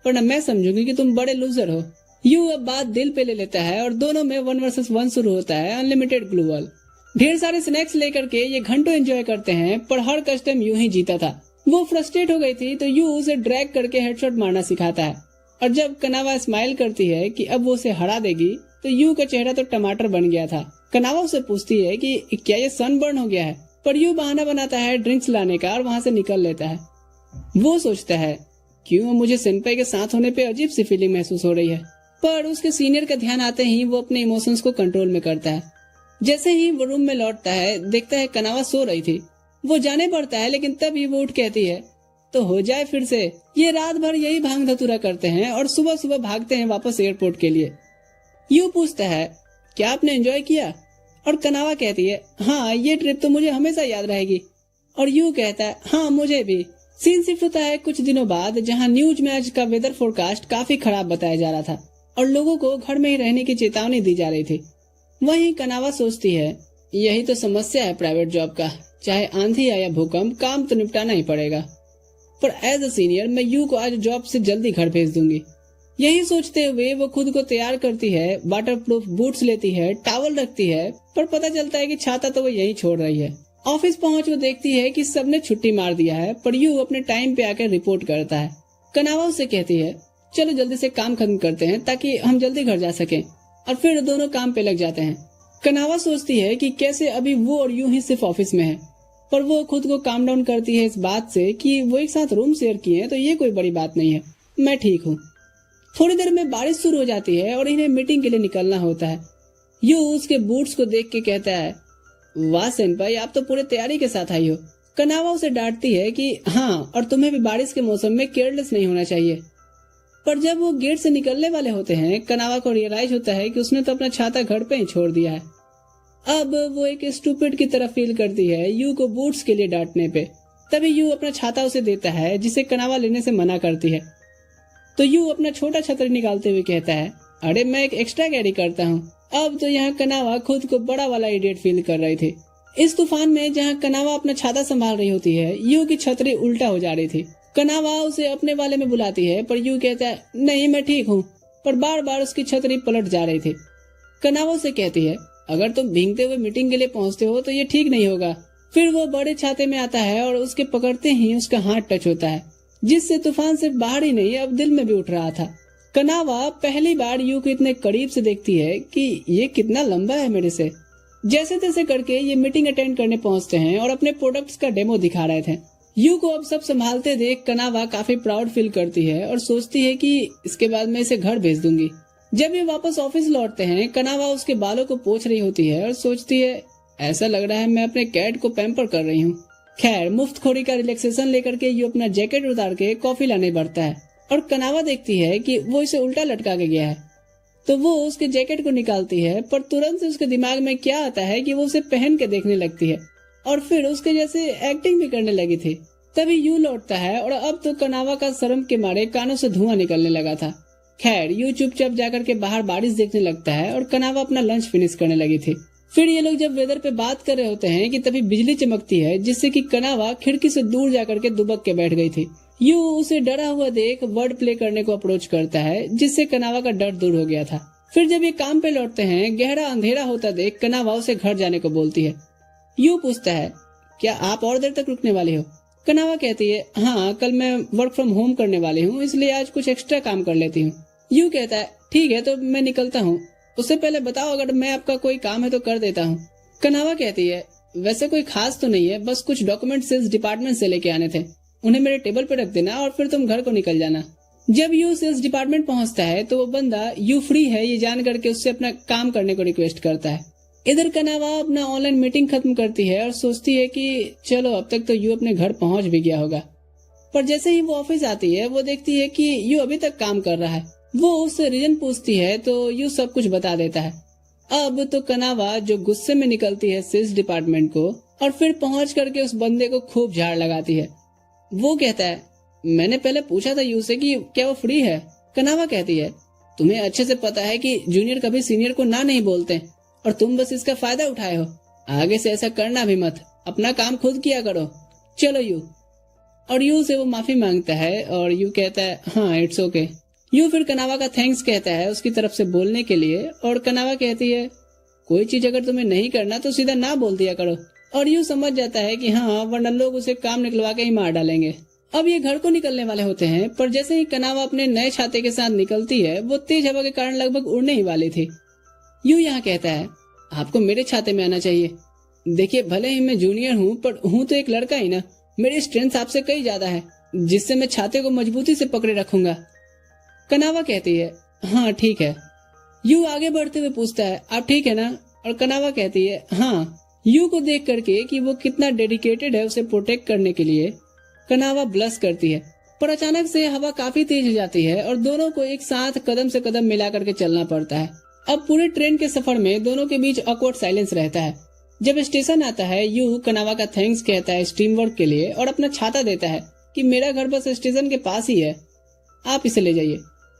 वरना मैं समझूंगी कि तुम बड़े लूजर हो। यू अब बात दिल पे ले लेता है और दोनों में 1 वर्सेस 1 शुरू होता है अनलिमिटेड ग्लू वॉल। ढेर सारे स्नैक्स लेकर के ये घंटों एंजॉय करते हैं, पर हर कस्टम यू ही जीता था। वो फ्रस्ट्रेट हो गई थी तो यू उसे ड्रैग करके हेडशॉट मारना सिखाता है और जब कनावा स्माइल करती है कि अब वो उसे हरा देगी तो यू का चेहरा तो टमाटर बन गया था। कनावा उसे पूछती है कि क्या ये सनबर्न हो गया है, पर यू बहाना बनाता है ड्रिंक्स लाने का और वहाँ से निकल लेता है। वो सोचता है क्यों मुझे सेनपाई के साथ होने पे अजीब सी फीलिंग महसूस हो रही है, पर उसके सीनियर का ध्यान आते ही वो अपने इमोशंस को कंट्रोल में करता है। जैसे ही वो रूम में लौटता है देखता है कनावा सो रही थी। वो जाने पड़ता है लेकिन तभी वो उठ कहती है तो हो जाए फिर से। ये रात भर यही भांग धतूरा करते हैं और सुबह सुबह भागते हैं वापस एयरपोर्ट के लिए। यू पूछता है क्या आपने एंजॉय किया, और कनावा कहती है हाँ ये ट्रिप तो मुझे हमेशा याद रहेगी। और यू कहता है हाँ मुझे भी। सीन शिफ्ट होता है कुछ दिनों बाद, जहाँ न्यूज में आज का वेदर फोरकास्ट काफी खराब बताया जा रहा था और लोगों को घर में ही रहने की चेतावनी दी जा रही थी। वहीं कनावा सोचती है यही तो समस्या है प्राइवेट जॉब का, चाहे आंधी आया भूकंप काम तो निपटाना ही पड़ेगा। पर एज अ सीनियर मैं यू को आज जॉब से जल्दी घर भेज दूंगी। यही सोचते हुए वो खुद को तैयार करती है, वाटरप्रूफ बूट्स लेती है, टॉवल रखती है, पर पता चलता है कि छाता तो वो यहीं छोड़ रही है। ऑफिस पहुंच वो देखती है कि सबने छुट्टी मार दिया है, पर यू अपने टाइम पे आकर रिपोर्ट करता है। कनावा उसे कहती है चलो जल्दी से काम खत्म करते हैं ताकि हम जल्दी घर जा सकें, और फिर दोनों काम पे लग जाते हैं। कनावा सोचती है कि कैसे अभी वो और यू ही सिर्फ ऑफिस में है, पर वो खुद को काम डाउन करती है इस बात से कि वो एक साथ रूम शेयर किए हैं तो ये कोई बड़ी बात नहीं है, मैं ठीक हूँ। थोड़ी देर में बारिश शुरू हो जाती है और इन्हें मीटिंग के लिए निकलना होता है। यू उसके बूट्स को देख के कहता है वाह सेनपाई आप तो पूरे तैयारी के साथ आई हो। कनावा उसे डांटती है कि हाँ और तुम्हें भी बारिश के मौसम में केयरलेस नहीं होना चाहिए। पर जब वो गेट से निकलने वाले होते हैं कनावा को रियलाइज होता है कि उसने तो अपना छाता घर पे ही छोड़ दिया है। अब वो एक स्टूपिड की तरह फील करती है यू को बूट्स के लिए डांटने पे। तभी यू अपना छाता उसे देता है जिसे कनावा लेने से मना करती है। तो यू अपना छोटा छतरी निकालते हुए कहता है अरे मैं एक एक्स्ट्रा कैरी करता हूँ। अब तो यहाँ कनावा खुद को बड़ा वाला इडियट फील कर रही थी। इस तूफान में जहाँ कनावा अपना छाता संभाल रही होती है यू की छतरी उल्टा हो जा रही थी। कनावा उसे अपने वाले में बुलाती है पर यू कहता है नहीं मैं ठीक हूँ, पर बार बार उसकी छतरी पलट जा रही थी। कनावा उसे कहती है अगर तुम भीगते हुए मीटिंग के लिए पहुँचते हो तो ये ठीक नहीं होगा। फिर वो बड़े छाते में आता है और उसके पकड़ते ही उसका हाथ टच होता है, जिससे तूफान सिर्फ बाहर ही नहीं अब दिल में भी उठ रहा था। कनावा पहली बार यू को इतने करीब से देखती है कि ये कितना लंबा है मेरे से। जैसे तैसे करके ये मीटिंग अटेंड करने पहुंचते हैं और अपने प्रोडक्ट्स का डेमो दिखा रहे थे। यू को अब सब संभालते देख कनावा काफी प्राउड फील करती है और सोचती है कि इसके बाद मैं इसे घर भेज दूंगी। जब ये वापस ऑफिस लौटते हैं कनावा उसके बालों को पोंछ रही होती है और सोचती है ऐसा लग रहा है मैं अपने कैट को पैम्पर कर रही हूँ। खैर मुफ्तखोरी का रिलैक्सेशन लेकर के यू अपना जैकेट उतार के कॉफी लाने बढ़ता है और कनावा देखती है कि वो इसे उल्टा लटका के गया है। तो वो उसके जैकेट को निकालती है, पर तुरंत से उसके दिमाग में क्या आता है कि वो उसे पहन के देखने लगती है और फिर उसके जैसे एक्टिंग भी करने लगी थी। तभी यू लौटता है और अब तो कनावा का शर्म के मारे कानों से धुआं निकलने लगा था। खैर यू चुपचाप जाकर के बाहर बारिश देखने लगता है और कनावा अपना लंच फिनिश करने लगी थी। फिर ये लोग जब वेदर पे बात कर रहे होते हैं कि तभी बिजली चमकती है, जिससे कि कनावा खिड़की से दूर जाकर के दुबक के बैठ गई थी। यू उसे डरा हुआ देख वर्ड प्ले करने को अप्रोच करता है, जिससे कनावा का डर दूर हो गया था। फिर जब ये काम पे लौटते हैं गहरा अंधेरा होता देख कनावा उसे घर जाने को बोलती है। यू पूछता है क्या आप और देर तक रुकने वाले हो? कनावा कहती है हाँ कल मैं वर्क फ्रॉम होम करने वाली हूँ, इसलिए आज कुछ एक्स्ट्रा काम कर लेती हूँ। यू कहता है ठीक है तो मैं निकलता हूँ, उससे पहले बताओ अगर मैं आपका कोई काम है तो कर देता हूँ। कनावा कहती है वैसे कोई खास तो नहीं है, बस कुछ डॉक्यूमेंट सेल्स डिपार्टमेंट से लेके आने थे, उन्हें मेरे टेबल पे रख देना और फिर तुम घर को निकल जाना। जब यू सेल्स डिपार्टमेंट पहुंचता है तो वो बंदा यू फ्री है ये जान करके उससे अपना काम करने को रिक्वेस्ट करता है। इधर कनावा अपना ऑनलाइन मीटिंग खत्म करती है और सोचती है कि चलो अब तक तो यू अपने घर पहुंच भी गया होगा। पर जैसे ही वो ऑफिस आती है वो देखती है कि यू अभी तक काम कर रहा है। वो उससे रीजन पूछती है तो यू सब कुछ बता देता है। अब तो कनावा जो गुस्से में निकलती है सेल्स डिपार्टमेंट को और फिर पहुंच करके उस बंदे को खूब झाड़ लगाती है। वो कहता है मैंने पहले पूछा था यू से कि क्या वो फ्री है। कनावा कहती है तुम्हें अच्छे से पता है कि जूनियर कभी सीनियर को ना नहीं बोलते और तुम बस इसका फायदा उठाए हो। आगे से ऐसा करना भी मत, अपना काम खुद किया करो। चलो यू। और यू से वो माफी मांगता है और यू कहता है हाँ इट्स ओके। यू फिर कनावा का थैंक्स कहता है उसकी तरफ से बोलने के लिए और कनावा कहती है कोई चीज अगर तुम्हें नहीं करना तो सीधा ना बोल दिया करो। और यू समझ जाता है कि हाँ वरना लोग उसे काम निकलवा के ही मार डालेंगे। अब ये घर को निकलने वाले होते हैं, पर जैसे ही कनावा अपने नए छाते के साथ निकलती है वो तेज हवा के कारण लगभग उड़ने ही वाली थी। यू यहाँ कहता है आपको मेरे छाते में आना चाहिए। देखिए भले ही मैं जूनियर हूँ पर हूँ तो एक लड़का ही ना। मेरी स्ट्रेंथ आपसे कई ज्यादा है, जिससे मैं छाते को मजबूती से पकड़े रखूंगा। कनावा कहती है हाँ ठीक है। यू आगे बढ़ते हुए पूछता है आप ठीक है ना? और कनावा कहती है हाँ। यू को देख करके कि वो कितना डेडिकेटेड है उसे प्रोटेक्ट करने के लिए, कनावा ब्लश करती है। पर अचानक से हवा काफी तेज हो जाती है और दोनों को एक साथ कदम से कदम मिला करके चलना पड़ता है। अब पूरे ट्रेन के सफर में दोनों के बीच ऑकवर्ड साइलेंस रहता है। जब स्टेशन आता है यू कनावा का थैंक्स कहता है स्टीम वर्क के लिए और अपना छाता देता है कि मेरा घर बस स्टेशन के पास ही है, आप इसे ले जाइए।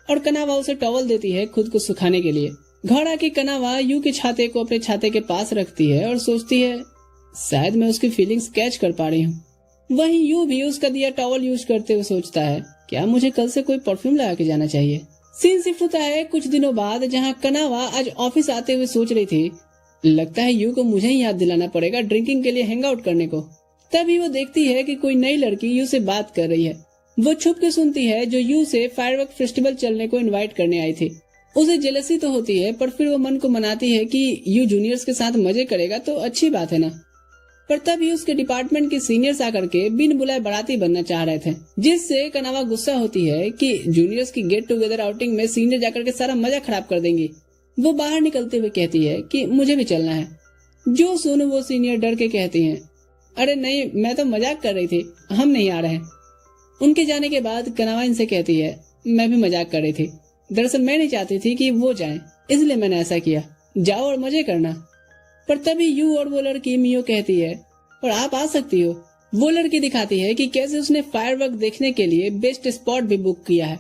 और कनावा उसे टॉवल देती है खुद को सुखाने के लिए। घर आके कनावा यू के छाते को अपने छाते के पास रखती है और सोचती है शायद मैं उसकी फीलिंग्स कैच कर पा रही हूँ। वहीं यू भी उसका दिया टॉवल यूज करते हुए सोचता है क्या मुझे कल से कोई परफ्यूम लगा के जाना चाहिए। सीन शिफ्ट होता है कुछ दिनों बाद, जहाँ कनावा आज ऑफिस आते हुए सोच रही थी लगता है यू को मुझे ही याद दिलाना पड़ेगा ड्रिंकिंग के लिए हैंग आउट करने को। तभी वो देखती है कि कोई नई लड़की यू से बात कर रही है। वो छुप के सुनती है जो यू से फायरवर्क फेस्टिवल चलने को इनवाइट करने आई थी। उसे जेलसी तो होती है पर फिर वो मन को मनाती है कि यू जूनियर्स के साथ मजे करेगा तो अच्छी बात है ना। पर तभी उसके डिपार्टमेंट के सीनियर्स आकर के बिन बुलाए बाराती बनना चाह रहे थे, जिससे कनावा गुस्सा होती है कि जूनियर्स की गेट टुगेदर आउटिंग में सीनियर जाकर के सारा मजा खराब कर देंगी। वो बाहर निकलते हुए कहती है कि मुझे भी चलना है। जो सुन वो सीनियर डर के कहती हैं अरे नहीं मैं तो मजाक कर रही थी, हम नहीं आ रहे हैं। उनके जाने के बाद कनावा इनसे कहती है मैं भी मजाक कर रही थी, दरअसल मैं नहीं चाहती थी कि वो जाएं, इसलिए मैंने ऐसा किया, जाओ और मजे करना। पर तभी यू और वो लड़की मियो कहती है और आप आ सकती हो। वो लड़की दिखाती है कि कैसे उसने फायरवर्क देखने के लिए बेस्ट स्पॉट भी बुक किया है।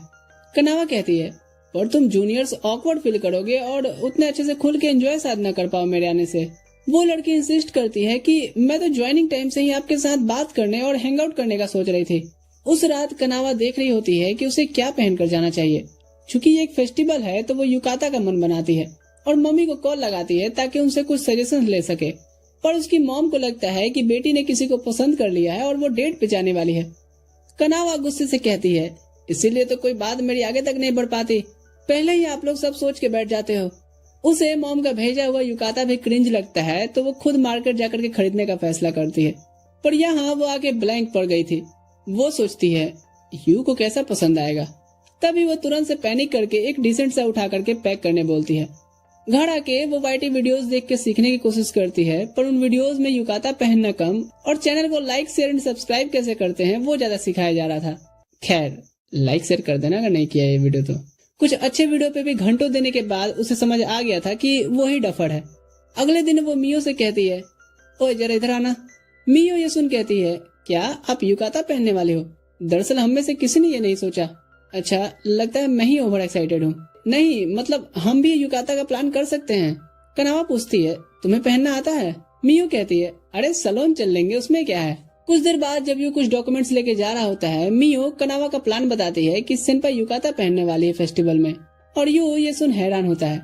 कनावा कहती है पर तुम जूनियर्स ऑकवर्ड फील करोगे और उतने अच्छे से खुल के एंजॉय शायद न कर पाओ मेरे आने से। वो लड़की इंसिस्ट करती है कि मैं तो ज्वाइनिंग टाइम से ही आपके साथ बात करने और हैंग आउट करने का सोच रही थी। उस रात कनावा देख रही होती है कि उसे क्या पहनकर जाना चाहिए। चूंकि ये एक फेस्टिवल है तो वो युकाता का मन बनाती है और मम्मी को कॉल लगाती है ताकि उनसे कुछ सजेशन ले सके। पर उसकी मॉम को लगता है कि बेटी ने किसी को पसंद कर लिया है और वो डेट पे जाने वाली है। कनावा गुस्से से कहती है इसीलिए तो कोई बात मेरी आगे तक नहीं बढ़ पाती, पहले ही आप लोग सब सोच के बैठ जाते हो। उसे मॉम का भेजा हुआ युकाता भी क्रिंज लगता है तो वो खुद मार्केट जाकर के खरीदने का फैसला करती है। पर यहाँ वो आके ब्लैंक पड़ गई थी। वो सोचती है यू को कैसा पसंद आएगा। तभी वो तुरंत से पैनिक करके एक डिसेंट सा उठा करके पैक करने बोलती है। घर आके वो वाइटी वीडियोस देख के सीखने की कोशिश करती है, पर उन वीडियोस में युकाता पहनना कम और चैनल को लाइक शेयर एंड सब्सक्राइब कैसे करते हैं वो ज्यादा सिखाया जा रहा था। खैर लाइक शेयर कर देना अगर नहीं किया ये वीडियो तो। कुछ अच्छे वीडियो पे भी घंटों देने के बाद उसे समझ आ गया था कि वो ही डफर है। अगले दिन वो मियो से कहती है ओए जरा इधर आना। मियो ये सुन कहती है क्या आप युकाता पहनने वाले हो? दरअसल हम में से किसी ने ये नहीं सोचा। अच्छा लगता है मैं ही ओवर एक्साइटेड हूँ। नहीं मतलब हम भी युकाता का प्लान कर सकते हैं। कनावा पूछती है तुम्हें पहनना आता है? मियो कहती है अरे सलोन चल लेंगे उसमें क्या है। कुछ देर बाद जब यू कुछ डॉक्यूमेंट्स लेके जा रहा होता है, मियो कनावा का प्लान बताती है कि सेनपाई युकाता पहनने वाली है फेस्टिवल में, और यू ये सुन हैरान होता है।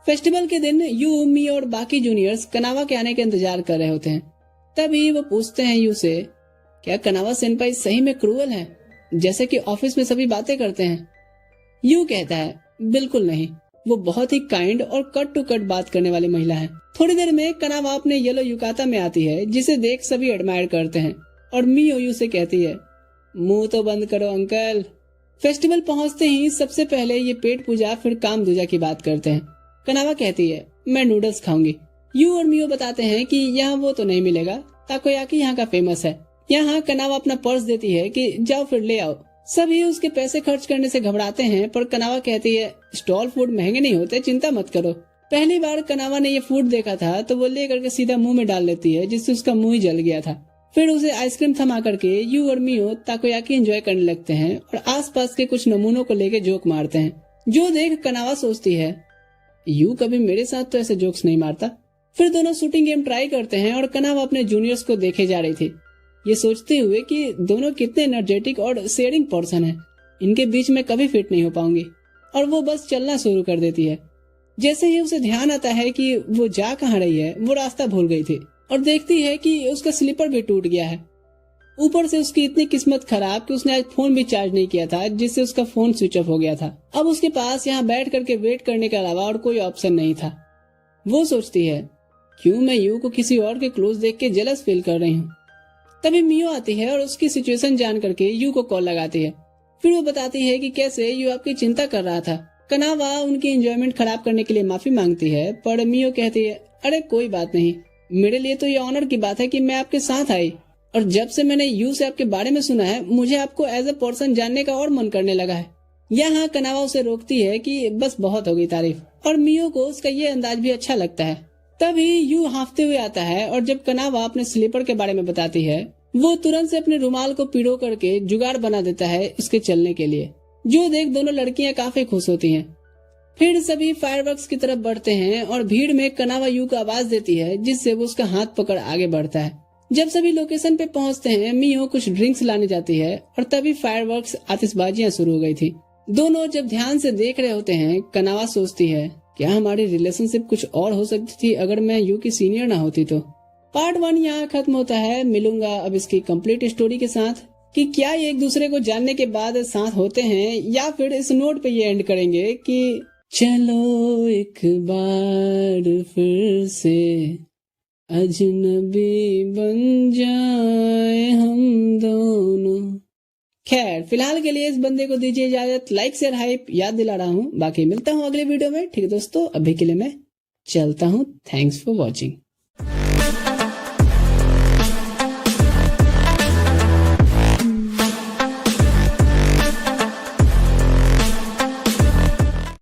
फेस्टिवल के दिन यू, मियो और बाकी जूनियर्स कनावा के आने के इंतजार कर रहे होते हैं। तभी वो पूछते हैं यू से क्या कनावा सेनपाई सही में क्रूअल है जैसे कि ऑफिस में सभी बातें करते हैं? यू कहता है बिल्कुल नहीं, वो बहुत ही काइंड और कट टू कट बात करने वाली महिला है। थोड़ी देर में कनावा अपने येलो युकाता में आती है जिसे देख सभी एडमायर करते हैं और मियो यू से कहती है मुंह तो बंद करो अंकल। फेस्टिवल पहुंचते ही सबसे पहले ये पेट पूजा फिर काम दूजा की बात करते हैं। कनावा कहती है मैं नूडल्स खाऊंगी। यू और मियो बताते हैं कि यहाँ वो तो नहीं मिलेगा, ताकोयाकी यहाँ का फेमस है। यहाँ कनावा अपना पर्स देती है कि जाओ फिर ले आओ। सभी उसके पैसे खर्च करने से घबराते हैं, पर कनावा कहती है स्टॉल फूड महंगे नहीं होते, चिंता मत करो। पहली बार कनावा ने ये फूड देखा था तो वो ले करके सीधा मुंह में डाल लेती है, जिससे उसका मुंह ही जल गया था। फिर उसे आइसक्रीम थमा करके यू और मियो ताकोयाकी एंजॉय करने लगते हैं और आसपास के कुछ नमूनों को लेके जोक मारते हैं, जो देख कनावा सोचती है यू कभी मेरे साथ तो ऐसे जोक्स नहीं मारता। फिर दोनों शूटिंग गेम ट्राई करते हैं और कनावा अपने जूनियर्स को देखे जा रही थी, ये सोचते हुए कि दोनों कितने एनर्जेटिक और शेयरिंग पर्सन हैं, इनके बीच में कभी फिट नहीं हो पाऊंगी। और वो बस चलना शुरू कर देती है। जैसे ही उसे ध्यान आता है कि वो जा कहाँ रही है, वो रास्ता भूल गई थी और देखती है कि उसका स्लीपर भी टूट गया है। ऊपर से उसकी इतनी किस्मत खराब कि उसने आज फोन भी चार्ज नहीं किया था, जिससे उसका फोन स्विच ऑफ हो गया था। अब उसके पास यहाँ बैठ करके वेट करने के अलावा और कोई ऑप्शन नहीं था। वो सोचती है क्यों मैं यू को किसी और के क्लोज देख के जेलस फील कर रही हूँ। तभी मियो आती है और उसकी सिचुएशन जान करके यू को कॉल लगाती है। फिर वो बताती है कि कैसे यू आपकी चिंता कर रहा था। कनावा उनकी एंजॉयमेंट खराब करने के लिए माफी मांगती है, पर मियो कहती है, अरे कोई बात नहीं, मेरे लिए तो ये ऑनर की बात है कि मैं आपके साथ आई, और जब से मैंने यू से आपके बारे में सुना है मुझे आपको एज ए पर्सन जानने का और मन करने लगा है। यहाँ कनावा उसे रोकती है कि बस बहुत हो गई तारीफ, और मियो को उसका ये अंदाज भी अच्छा लगता है। तभी यू हांफते हुए आता है और जब कनावा अपने स्लीपर के बारे में बताती है वो तुरंत से अपने रुमाल को पिरो करके जुगाड़ बना देता है उसके चलने के लिए, जो देख दोनों लड़कियां काफी खुश होती हैं। फिर सभी फायरवर्क्स की तरफ बढ़ते हैं और भीड़ में कनावा यू को आवाज देती है, जिससे वो उसका हाथ पकड़ आगे बढ़ता है। जब सभी लोकेशन पे पहुंचते हैं मियो कुछ ड्रिंक्स लाने जाती है और तभी फायरवर्क्स आतिशबाजियां शुरू हो गई थी। दोनों जब ध्यान से देख रहे होते हैं कनावा सोचती है, क्या हमारी रिलेशनशिप कुछ और हो सकती थी अगर मैं यू की सीनियर ना होती तो। पार्ट 1 यहाँ खत्म होता है। मिलूंगा अब इसकी कंप्लीट स्टोरी के साथ कि क्या ये एक दूसरे को जानने के बाद साथ होते हैं, या फिर इस नोट पे ये एंड करेंगे कि चलो एक बार फिर से अजनबी बन जाए हम दोनों। खैर फिलहाल के लिए इस बंदे को दीजिए इजाजत। लाइक शेयर हाइप याद दिला रहा हूँ। बाकी मिलता हूँ अगले वीडियो में। ठीक है दोस्तों, अभी के लिए मैं चलता हूँ। Thanks for watching.